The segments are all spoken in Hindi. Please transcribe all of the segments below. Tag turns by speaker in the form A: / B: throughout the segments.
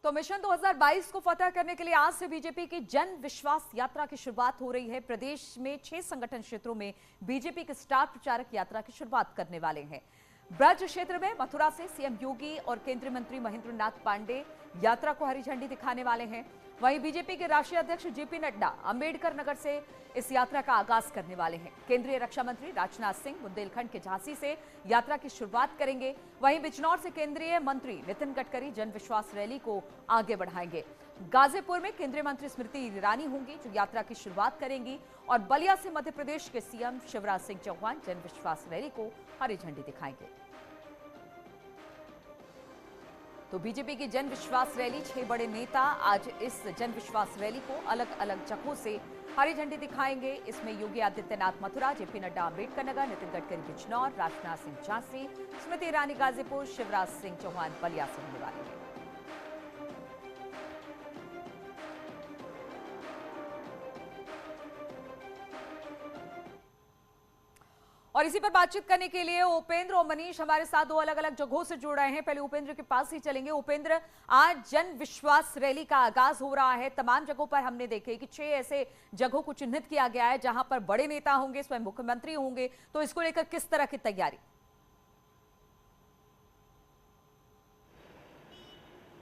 A: तो मिशन 2022 को फतह करने के लिए आज से बीजेपी की जन विश्वास यात्रा की शुरुआत हो रही है। प्रदेश में 6 संगठन क्षेत्रों में बीजेपी के स्टार प्रचारक यात्रा की शुरुआत करने वाले हैं। ब्रज क्षेत्र में मथुरा से सीएम योगी और केंद्रीय मंत्री महेंद्र नाथ पांडे यात्रा को हरी झंडी दिखाने वाले हैं। वहीं बीजेपी के राष्ट्रीय अध्यक्ष जेपी नड्डा अंबेडकर नगर से इस यात्रा का आगाज करने वाले हैं। केंद्रीय रक्षा मंत्री राजनाथ सिंह बुंदेलखंड के झांसी से यात्रा की शुरुआत करेंगे। वहीं बिजनौर से केंद्रीय मंत्री नितिन गडकरी जन विश्वास रैली को आगे बढ़ाएंगे। गाजीपुर में केंद्रीय मंत्री स्मृति ईरानी होंगी जो यात्रा की शुरुआत करेंगी और बलिया से मध्य प्रदेश के सीएम शिवराज सिंह चौहान जन विश्वास रैली को हरी झंडी दिखाएंगे। तो बीजेपी की जन विश्वास रैली 6 बड़े नेता आज इस जन विश्वास रैली को अलग अलग जगहों से हरी झंडी दिखाएंगे। इसमें योगी आदित्यनाथ मथुरा, जेपी नड्डा अंबेडकर नगर, नितिन गडकरी बिजनौर, राजनाथ सिंह झांसी, स्मृति ईरानी गाजीपुर, शिवराज सिंह चौहान बलिया से होने वाले हैं। और इसी पर बातचीत करने के लिए उपेंद्र और मनीष हमारे साथ दो अलग अलग जगहों से जुड़ रहे हैं। पहले उपेंद्र के पास ही चलेंगे। उपेंद्र, आज जन विश्वास रैली का आगाज हो रहा है। तमाम जगहों पर हमने देखे कि 6 ऐसे जगहों को चिन्हित किया गया है जहां पर बड़े नेता होंगे, स्वयं मुख्यमंत्री होंगे। तो इसको लेकर किस तरह की तैयारी?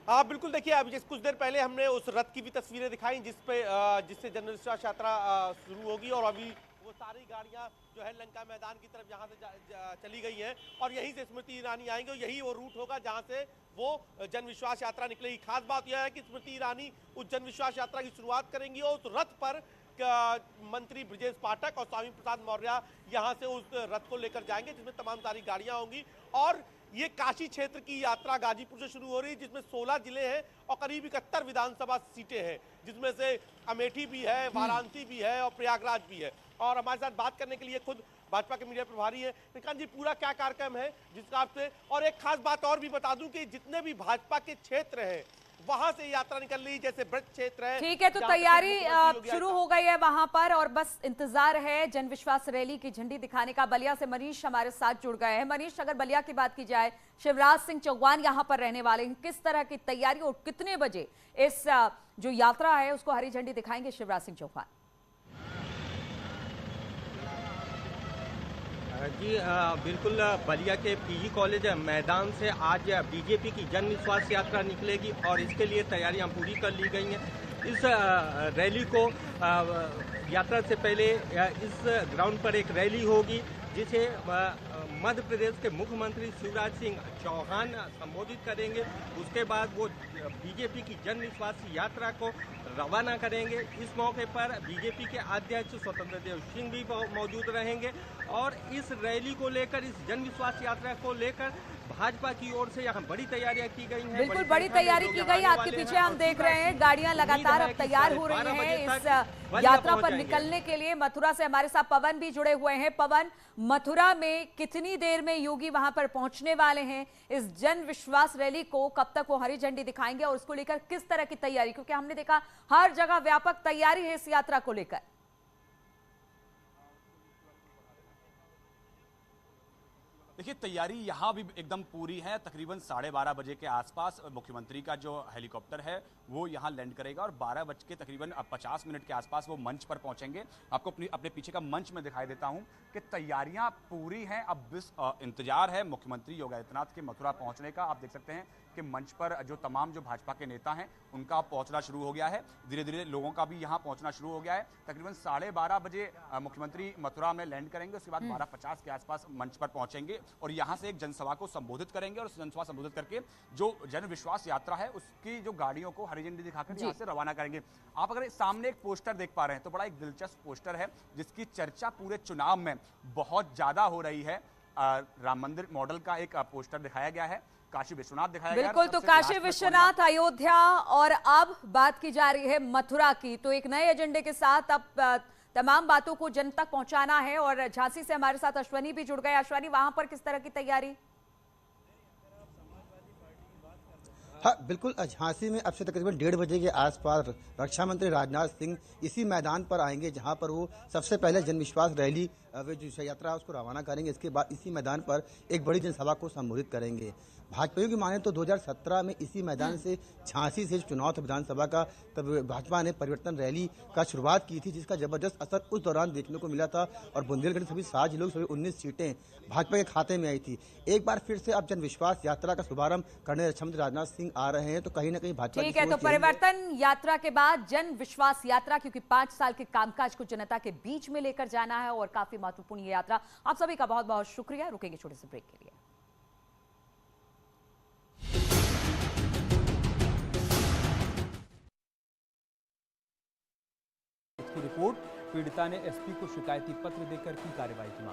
B: हाँ बिल्कुल, देखिए अभी कुछ देर पहले हमने उस रथ की भी तस्वीरें दिखाई जिससे जन विश्वास यात्रा शुरू होगी और अभी वो सारी गाड़ियां जो है लंका मैदान की तरफ यहाँ से चली गई हैं और यहीं से स्मृति ईरानी आएंगे और यही वो रूट होगा जहाँ से वो जन विश्वास यात्रा निकलेगी। खास बात यह है कि स्मृति ईरानी उस जन विश्वास यात्रा की शुरुआत करेंगी और उस रथ पर मंत्री ब्रजेश पाठक और स्वामी प्रसाद मौर्य यहाँ से उस रथ को लेकर जाएंगे जिसमें तमाम सारी गाड़ियां होंगी। और ये काशी क्षेत्र की यात्रा गाजीपुर से शुरू हो रही है जिसमें 16 जिले हैं और करीब 71 विधानसभा सीटें हैं जिसमें से अमेठी भी है, वाराणसी भी है और प्रयागराज भी है। और हमारे साथ बात करने के लिए खुद भाजपा के मीडिया प्रभारी हैं। निकांत जी, पूरा क्या कार्यक्रम है जिसका आपसे, और एक खास बात और भी बता दूं कि जितने भी भाजपा के क्षेत्र हैं वहां से यात्रा निकल रही, जैसे ब्रज क्षेत्र है।
A: ठीक है, तो तैयारी शुरू हो गई है वहां पर और बस इंतजार है जन विश्वास रैली की झंडी दिखाने का। बलिया से मनीष हमारे साथ जुड़ गए हैं। मनीष, अगर बलिया की बात की जाए, शिवराज सिंह चौहान यहां पर रहने वाले हैं, किस तरह की तैयारी और कितने बजे इस जो यात्रा है उसको हरी झंडी दिखाएंगे शिवराज सिंह चौहान?
C: जी बिल्कुल, बलिया के पीजी कॉलेज मैदान से आज बीजेपी की जन विश्वास यात्रा निकलेगी और इसके लिए तैयारियां पूरी कर ली गई हैं। इस रैली को यात्रा से पहले इस ग्राउंड पर एक रैली होगी जिसे मध्य प्रदेश के मुख्यमंत्री शिवराज सिंह चौहान संबोधित करेंगे। उसके बाद वो बीजेपी की जन विश्वास यात्रा को रवाना करेंगे। इस मौके पर बीजेपी के अध्यक्ष स्वतंत्र देव सिंह भी मौजूद रहेंगे और इस रैली को लेकर, इस जन विश्वास यात्रा को लेकर भाजपा की ओर से यहाँ बड़ी तैयारियां की गई हैं।
A: बिल्कुल बड़ी तैयारी की गई। आपके पीछे हम देख रहे हैं गाड़ियां लगातार अब तैयार हो रही हैं इस यात्रा पर निकलने के लिए। मथुरा से हमारे साथ पवन भी जुड़े हुए हैं। पवन, मथुरा में कितनी देर में योगी वहां पर पहुंचने वाले हैं? इस जन विश्वास रैली को कब तक वो हरी झंडी दिखाएंगे और उसको लेकर किस तरह की तैयारी, क्योंकि हमने देखा हर जगह व्यापक तैयारी है इस यात्रा को लेकर?
D: देखिए, तैयारी यहाँ भी एकदम पूरी है। तकरीबन 12:30 बजे के आसपास मुख्यमंत्री का जो हेलीकॉप्टर है वो यहाँ लैंड करेगा और 12 बज के तकरीबन 50 मिनट के आसपास वो मंच पर पहुँचेंगे। आपको अपने पीछे का मंच में दिखाई देता हूँ कि तैयारियाँ पूरी हैं। अब बस इंतजार है मुख्यमंत्री योगी आदित्यनाथ के मथुरा पहुँचने का। आप देख सकते हैं कि मंच पर जो तमाम जो भाजपा के नेता हैं उनका पहुँचना शुरू हो गया है। धीरे धीरे लोगों का भी यहाँ पहुँचना शुरू हो गया है। तकरीबन 12:30 बजे मुख्यमंत्री मथुरा में लैंड करेंगे। उसके बाद 12:50 के आसपास मंच पर पहुँचेंगे और यहाँ से एक जनसभा को संबोधित करेंगे और जनसभा संबोधित करके जो जन विश्वास यात्रा है उसकी जो गाड़ियों को हरी झंडी दिखाकर यहाँ से रवाना करेंगे। आप अगर सामने एक पोस्टर देख पा रहे हैं तो बड़ा एक दिलचस्प पोस्टर है जिसकी चर्चा पूरे चुनाव में बहुत ज्यादा हो रही है। राम मंदिर मॉडल का एक पोस्टर दिखाया गया है, काशी विश्वनाथ दिखाया गया है।
A: बिल्कुल, तो काशी विश्वनाथ, अयोध्या और अब बात की जा रही है मथुरा की। तो एक नए एजेंडे के साथ अब तमाम बातों को जन तक पहुंचाना है और झांसी से हमारे साथ अश्वनी भी जुड़ गए। अश्वनी, वहां पर किस तरह की तैयारी?
E: हाँ बिल्कुल, झांसी में अब से तकरीबन 1:30 बजे के आसपास रक्षा मंत्री राजनाथ सिंह इसी मैदान पर आएंगे जहां पर वो सबसे पहले जनविश्वास रैली वे जो यात्रा है उसको रवाना करेंगे। इसके बाद इसी मैदान पर एक बड़ी जनसभा को संबोधित करेंगे। भाजपाइयों की माने तो 2017 में इसी मैदान से झांसी से चुनाव था विधानसभा का, तब भाजपा ने परिवर्तन रैली का शुरुआत की थी, जिसका जबरदस्त असर उस दौरान देखने को मिला था और बुंदेलखंड सभी 7 जिलों की सभी 19 सीटें भाजपा के खाते में आई थी। एक बार फिर से अब जन विश्वास यात्रा का शुभारंभ करने रक्षा मंत्री राजनाथ सिंह आ रहे हैं, तो कहीं ना कहीं भाजपा
A: ठीक है, तो परिवर्तन यात्रा के बाद जन विश्वास यात्रा, क्योंकि 5 साल के कामकाज को जनता के बीच में लेकर जाना है और काफी महत्वपूर्ण ये यात्रा। आप सभी का बहुत बहुत शुक्रिया। रुकेंगे छोटे से ब्रेक के लिए।
F: की रिपोर्ट, पीड़िता ने एसपी को शिकायती पत्र देकर की कार्रवाई की मांग।